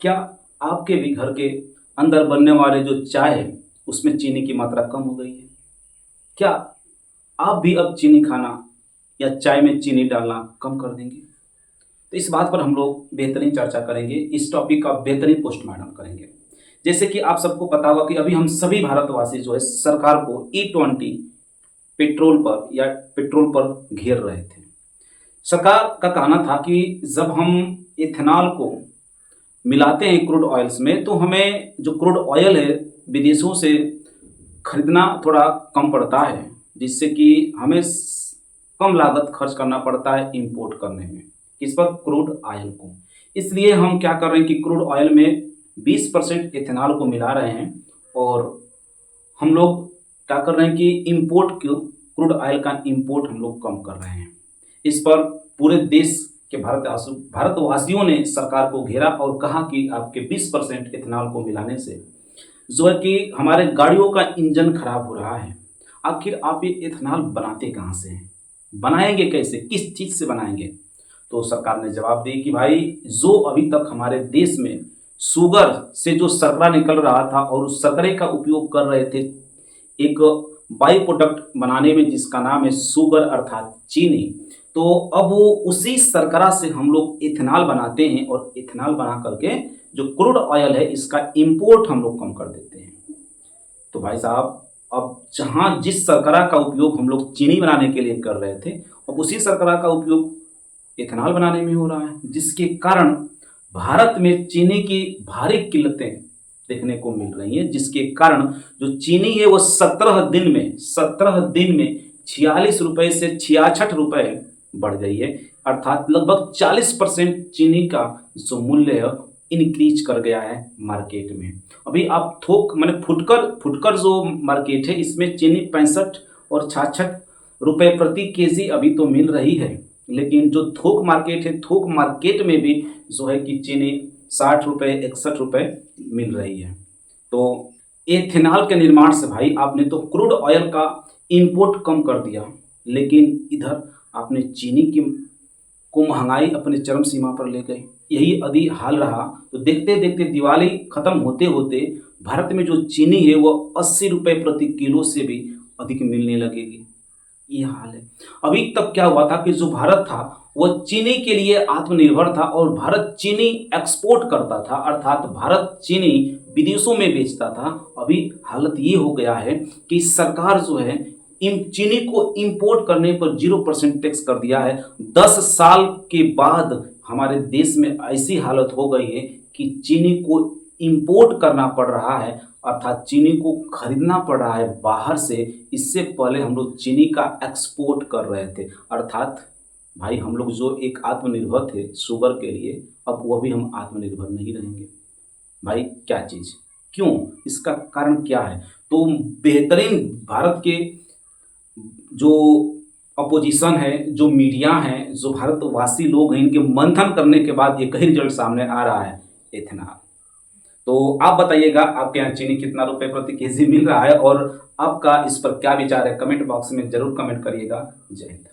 क्या आपके भी घर के अंदर बनने वाले जो चाय है उसमें चीनी की मात्रा कम हो गई है? क्या आप भी अब चीनी खाना या चाय में चीनी डालना कम कर देंगे? तो इस बात पर हम लोग बेहतरीन चर्चा करेंगे, इस टॉपिक का बेहतरीन पोस्टमार्टम करेंगे। जैसे कि आप सबको पता होगा कि अभी हम सभी भारतवासी जो है सरकार को E20 पेट्रोल पर या पेट्रोल पर घेर रहे थे। सरकार का कहना था कि जब हम इथेनॉल को मिलाते हैं क्रूड ऑयल्स में तो हमें जो क्रूड ऑयल है विदेशों से खरीदना थोड़ा कम पड़ता है, जिससे कि हमें कम लागत खर्च करना पड़ता है इंपोर्ट करने में। किस पर? क्रूड ऑयल को। इसलिए हम क्या कर रहे हैं कि क्रूड ऑयल में 20% इथेनॉल को मिला रहे हैं और हम लोग क्या कर रहे हैं कि इंपोर्ट क्रूड ऑयल का इंपोर्ट हम लोग कम कर रहे हैं। इस पर पूरे देश के भारतवासियों ने सरकार को घेरा और कहा कि आपके 20% इथेनॉल को मिलाने से जो है कि हमारे गाड़ियों का इंजन खराब हो रहा है। आखिर आप ये इथेनॉल बनाते कहाँ से हैं? बनाएंगे कैसे? किस चीज़ से बनाएंगे? तो सरकार ने जवाब दी कि भाई जो अभी तक हमारे देश में शुगर से जो शर्करा निकल रहा था और उस शर्करे का उपयोग कर रहे थे एक बाई प्रोडक्ट बनाने में जिसका नाम है शुगर अर्थात चीनी, तो अब वो उसी शर्करा से हम लोग इथेनॉल बनाते हैं और इथेनॉल बना करके जो क्रूड ऑयल है इसका इंपोर्ट हम लोग कम कर देते हैं। तो भाई साहब अब जहाँ जिस शर्करा का उपयोग हम लोग चीनी बनाने के लिए कर रहे थे अब उसी शर्करा का उपयोग इथेनॉल बनाने में हो रहा है, जिसके कारण भारत में चीनी की भारी किल्लतें देखने को मिल रही हैं, जिसके कारण जो चीनी है वो 17 दिन में 46 रुपए से 66 रुपए बढ़ गई है। अर्थात लगभग 40% चीनी का जो मूल्य है इंक्रीज कर गया है मार्केट में। अभी आप थोक मैंने फुटकर जो मार्केट है इसमें चीनी 65 और 66 रुपए प्रति केजी अभी तो मिल रही है, लेकिन जो थोक मार्केट है थोक मार्केट में भी जो है कि चीनी 60 रुपए 61 रुपए मिल रही है। तो एथेनॉल के निर्माण से भाई आपने तो क्रूड ऑयल का इंपोर्ट कम कर दिया, लेकिन इधर आपने चीनी की को महंगाई अपने चरम सीमा पर ले गए। यही यदि हाल रहा तो देखते देखते दिवाली खत्म होते होते भारत में जो चीनी है वो 80 रुपए प्रति किलो से भी अधिक मिलने लगेगी। ये हाल है। अभी तक क्या हुआ था कि जो भारत था वो चीनी के लिए आत्मनिर्भर था और भारत चीनी एक्सपोर्ट करता था, अर्थात भारत चीनी विदेशों में बेचता था। अभी हालत ये हो गया है कि सरकार जो है चीनी को इंपोर्ट करने पर 0% टैक्स कर दिया है। 10 साल के बाद हमारे देश में ऐसी हालत हो गई है कि चीनी को इंपोर्ट करना पड़ रहा है, अर्थात चीनी को खरीदना पड़ रहा है बाहर से। इससे पहले हम लोग चीनी का एक्सपोर्ट कर रहे थे, अर्थात भाई हम लोग जो एक आत्मनिर्भर थे शुगर के लिए अब वो भी हम आत्मनिर्भर नहीं रहेंगे। भाई क्या चीज़ क्यों? इसका कारण क्या है? तो बेहतरीन भारत के जो अपोजिशन है, जो मीडिया है, जो भारतवासी लोग हैं, इनके मंथन करने के बाद ये कई रिजल्ट सामने आ रहा है इथेनॉल। तो आप बताइएगा आपके यहाँ चीनी कितना रुपए प्रति केजी मिल रहा है और आपका इस पर क्या विचार है? कमेंट बॉक्स में जरूर कमेंट करिएगा। जय हिंद।